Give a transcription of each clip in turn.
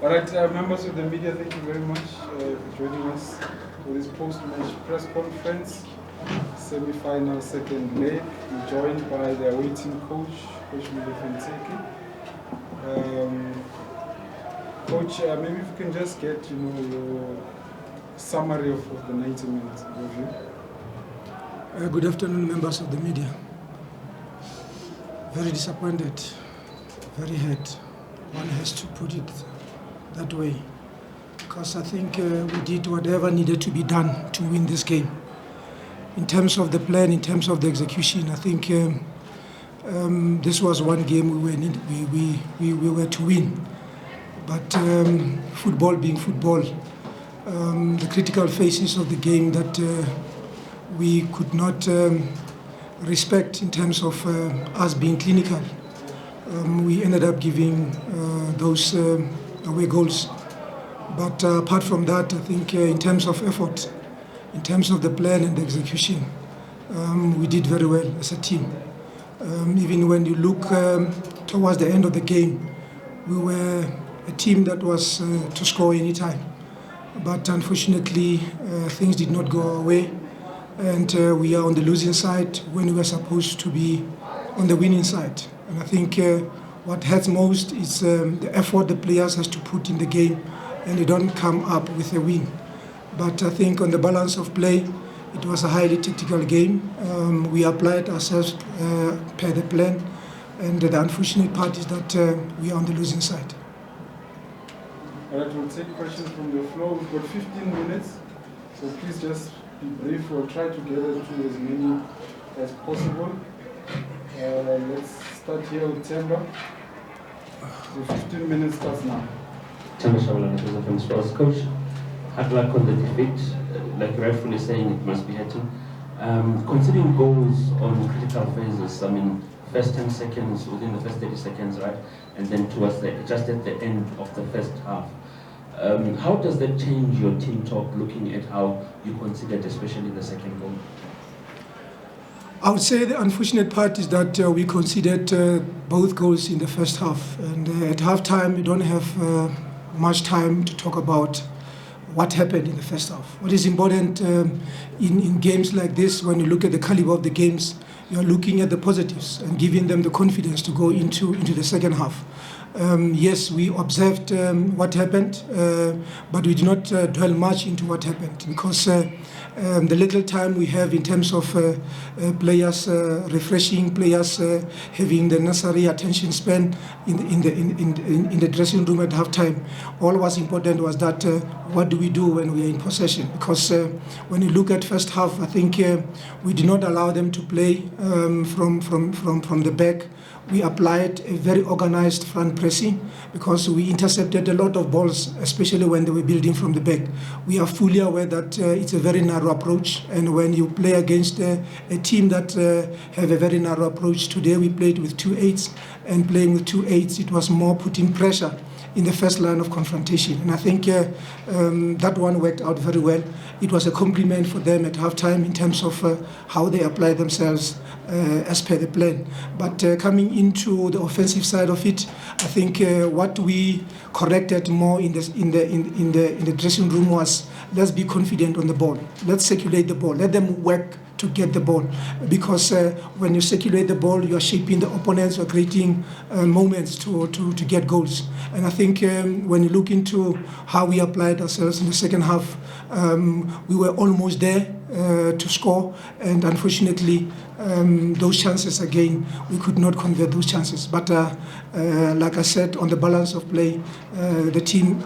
All right, members of the media, thank you very much for joining us for this post-match press conference. Semi-final second leg, joined by the awaiting coach, Coach Molefi Ntseki. Coach, maybe if you can just get your summary of the 90 minutes review. Good afternoon, members of the media. Very disappointed, very hurt. One has to put it that way, because I think we did whatever needed to be done to win this game. In terms of the plan, in terms of the execution, I think this was one game we were to win. But football being football, the critical phases of the game that we could not respect in terms of us being clinical, we ended up giving those away goals. But apart from that, I think in terms of effort, in terms of the plan and the execution, we did very well as a team. Even when you look towards the end of the game, we were a team that was to score any time. But unfortunately, things did not go our way, and we are on the losing side when we were supposed to be on the winning side. And I think what hurts most is the effort the players has to put in the game, and they don't come up with a win. But I think on the balance of play, it was a highly tactical game. We applied ourselves per the plan, and the unfortunate part is that we are on the losing side. All right, we'll take questions from the floor. We've got 15 minutes, so please just be brief. We'll try to get to as many as possible. Let's start here with Temba. So 15 minutes starts now. Temba Shabalala from Sports. Coach, hard luck on the defeat. Like rightfully saying, it must be hurting. Considering goals on critical phases, I mean, first 10 seconds, within the first 30 seconds, right? And then towards just at the end of the first half. How does that change your team talk, looking at how you considered, especially the second goal? I would say the unfortunate part is that we conceded both goals in the first half. And at halftime, we don't have much time to talk about what happened in the first half. What is important in games like this, when you look at the caliber of the games, you're looking at the positives and giving them the confidence to go into the second half. Yes, we observed what happened, but we did not dwell much into what happened, because the little time we have in terms of players refreshing, players having the necessary attention span in the dressing room at halftime. All was important was that what do we do when we are in possession? Because when you look at first half, I think we did not allow them to play from the back. We applied a very organized front pressing, because we intercepted a lot of balls, especially when they were building from the back. We are fully aware that it's a very narrow approach, and when you play against a team that have a very narrow approach, today we played with 2-8s, and playing with 2-8s, it was more putting pressure in the first line of confrontation. And I think that one worked out very well. It was a compliment for them at halftime in terms of how they applied themselves as per the plan. But coming into the offensive side of it, I think what we corrected more in the dressing room was, let's be confident on the ball. Let's circulate the ball. Let them work to get the ball, because when you circulate the ball, you are shaping the opponents, you are creating moments to get goals. And I think when you look into how we applied ourselves in the second half, we were almost there to score, and unfortunately those chances again, we could not convert those chances. But like I said, on the balance of play, the team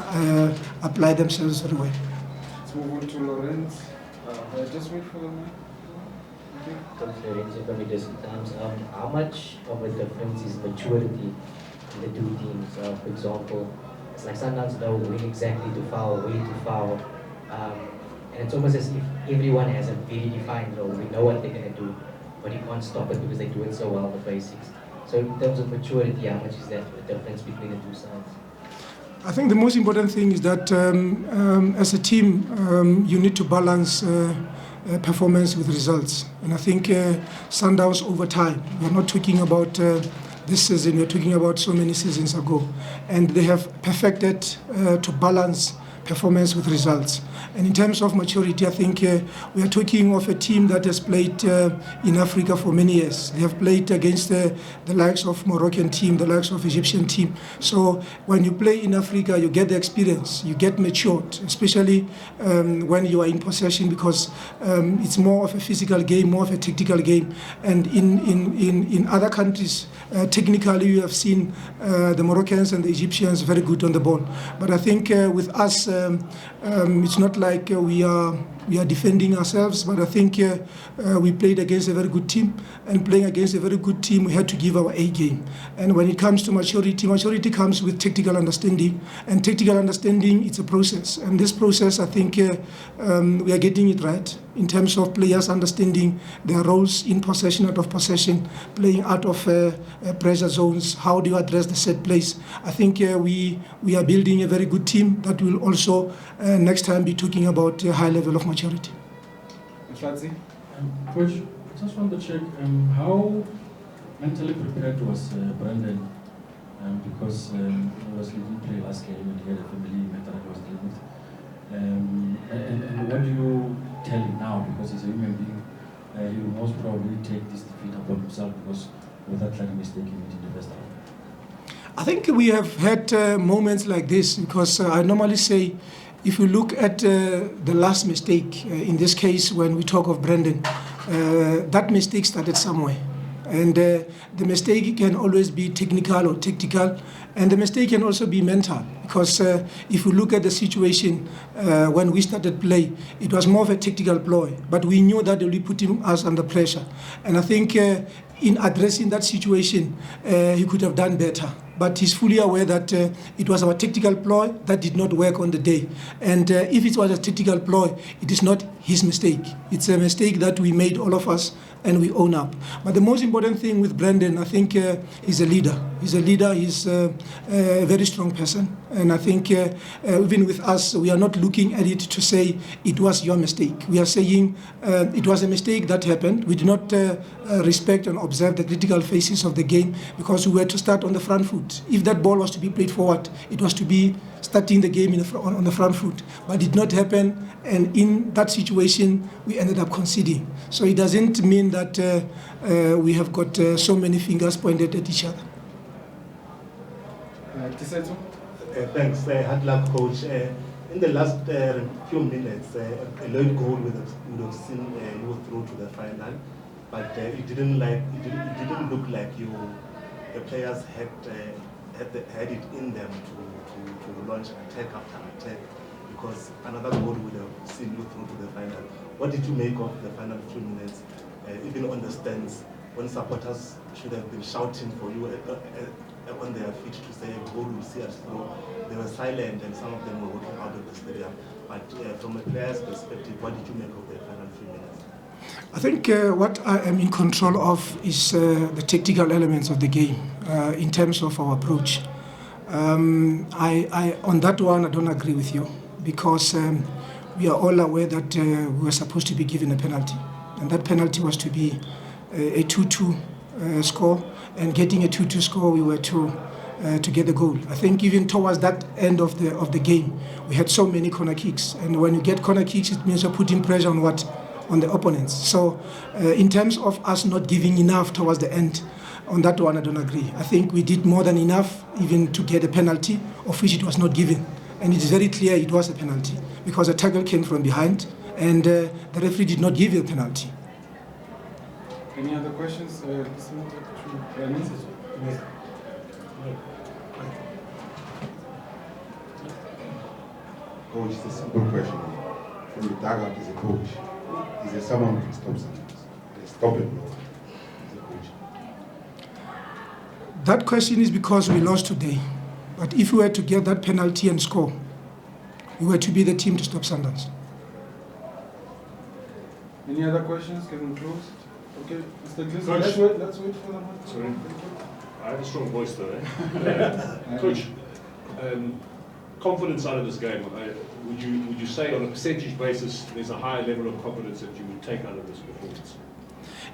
applied themselves very well. Let's move on to Lorenz. Just wait for the mic. How much of a difference is maturity in the two teams? For example, it's like Sundowns know when exactly to foul, where to foul, and it's almost as if everyone has a very defined role. We know what they're going to do, but you can't stop it because they do it so well, the basics. So in terms of maturity, how much is that the difference between the two sides? I think the most important thing is that as a team, you need to balance performance with results. And I think Sundowns over time, we're not talking about this season. We're talking about so many seasons ago. And they have perfected to balance performance with results. And in terms of maturity, I think we are talking of a team that has played in Africa for many years. They have played against the likes of Moroccan team, the likes of Egyptian team. So when you play in Africa, you get the experience, you get matured, especially when you are in possession, because it's more of a physical game, more of a tactical game. And in other countries, technically you have seen the Moroccans and the Egyptians very good on the ball. But I think with us, it's not like we are defending ourselves, but I think we played against a very good team, and playing against a very good team, we had to give our A game. And when it comes to maturity comes with tactical understanding, and tactical understanding, it's a process. And this process, I think we are getting it right in terms of players understanding their roles in possession, out of possession, playing out of pressure zones. How do you address the set plays? I think we are building a very good team that will also next time be talking about a high level of maturity. Coach, I just want to check how mentally prepared was Brandon, because obviously he didn't play last game and he had a family matter that was dealing with. And what do you tell him now? Because he's a human being, he will most probably take this defeat upon himself because of that like mistake he made in the first half. I think we have had moments like this, because I normally say, if you look at the last mistake, in this case when we talk of Brendan, that mistake started somewhere. And the mistake can always be technical or tactical, and the mistake can also be mental, because if you look at the situation when we started play, it was more of a tactical ploy, but we knew that they will be putting us under pressure. And I think in addressing that situation, he could have done better. But he's fully aware that it was our tactical ploy that did not work on the day. And if it was a tactical ploy, it is not his mistake. It's a mistake that we made, all of us, and we own up. But the most important thing with Brandon, I think he's a leader. He's a leader, he's a very strong person. And I think even with us, we are not looking at it to say it was your mistake. We are saying it was a mistake that happened. We did not respect and observe the critical phases of the game, because we were to start on the front foot. If that ball was to be played forward, it was to be starting the game on the front foot. But it did not happen, and in that situation, we ended up conceding. So it doesn't mean that we have got so many fingers pointed at each other. Thanks, hard luck, coach. In the last few minutes, a late goal would have seen you through to the final, but it didn't look like the players had it in them to launch attack after attack, because another goal would have seen you through to the final. What did you make of the final few minutes, even on the stands, when supporters should have been shouting for you on their feet to say a goal will see us through? They were silent and some of them were walking out of the stadium. But from a player's perspective, what did you make of the final few minutes? I think what I am in control of is the tactical elements of the game in terms of our approach. On that one, I don't agree with you, because we are all aware that we were supposed to be given a penalty, and that penalty was to be a 2-2 score, and getting a 2-2 score, we were to get the goal. I think even towards that end of the game, we had so many corner kicks, and when you get corner kicks, it means you're putting pressure on the opponents. So in terms of us not giving enough towards the end, on that one I don't agree. I think we did more than enough even to get a penalty, of which it was not given. And it is very clear it was a penalty, because a tackle came from behind, and the referee did not give you a penalty. Any other questions? Coach, it's a simple question. From the dugout as a coach, is there someone who can stop something? Stop it, as a coach. That question is because we lost today. But if we were to get that penalty and score, we were to be the team to stop Sundowns. Any other questions? Can we close? Okay, Mr. Gleason, let's wait for the one. Sorry, I have a strong voice though, eh? Coach, confidence out of this game, would you say on a percentage basis there's a higher level of confidence that you would take out of this performance?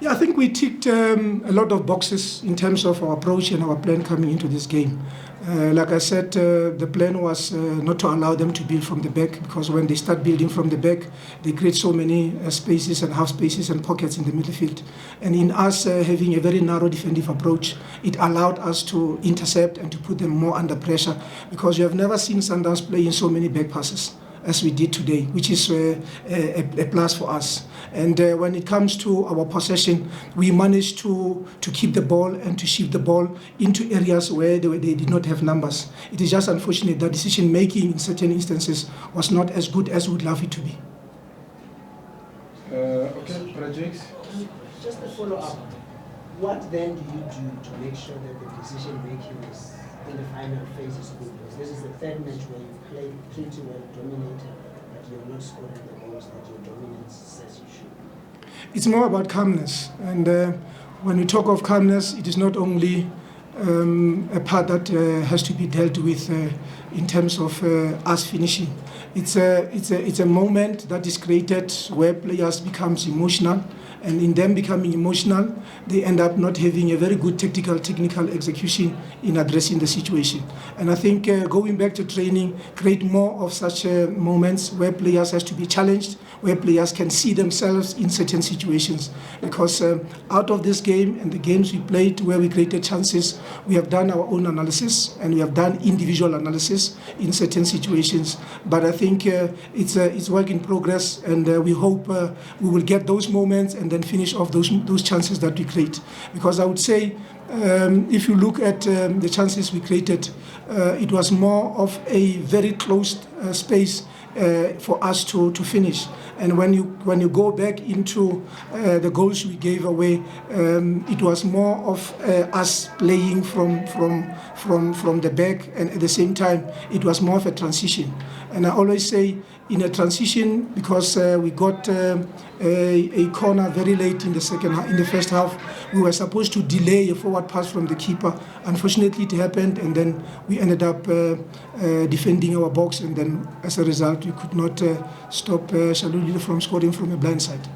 Yeah, I think we ticked a lot of boxes in terms of our approach and our plan coming into this game. Like I said, the plan was not to allow them to build from the back, because when they start building from the back, they create so many spaces and half spaces and pockets in the midfield. And in us having a very narrow defensive approach, it allowed us to intercept and to put them more under pressure, because you have never seen Sundowns play in so many back passes as we did today, which is a plus for us. And when it comes to our possession, we managed to keep the ball and to shift the ball into areas where they did not have numbers. It is just unfortunate that decision making in certain instances was not as good as we would love it to be. Okay, projects. Just a follow-up. What then do you do to make sure that the decision making is in the final phase is good? Because this is the third match where you've played pretty well, dominated, but you're not scoring the goals that your dominance says you should. It's more about calmness. And when we talk of calmness, it is not only a part that has to be dealt with in terms of us finishing. It's a moment that is created where players becomes emotional, and in them becoming emotional, they end up not having a very good technical execution in addressing the situation. And I think going back to training, create more of such moments where players has to be challenged, where players can see themselves in certain situations. Because out of this game and the games we played where we created chances, we have done our own analysis and we have done individual analysis in certain situations. But I think it's work in progress, and we hope we will get those moments and then finish off those chances that we create. Because I would say, if you look at the chances we created, it was more of a very closed space for us to finish. And when you go back into the goals we gave away, it was more of us playing from the back, and at the same time it was more of a transition. And I always say, in a transition, because we got a corner very late in the first half, we were supposed to delay a forward pass from the keeper. Unfortunately, it happened, and then we ended up defending our box, and then as a result, we could not stop Shaluli from scoring from a blind side.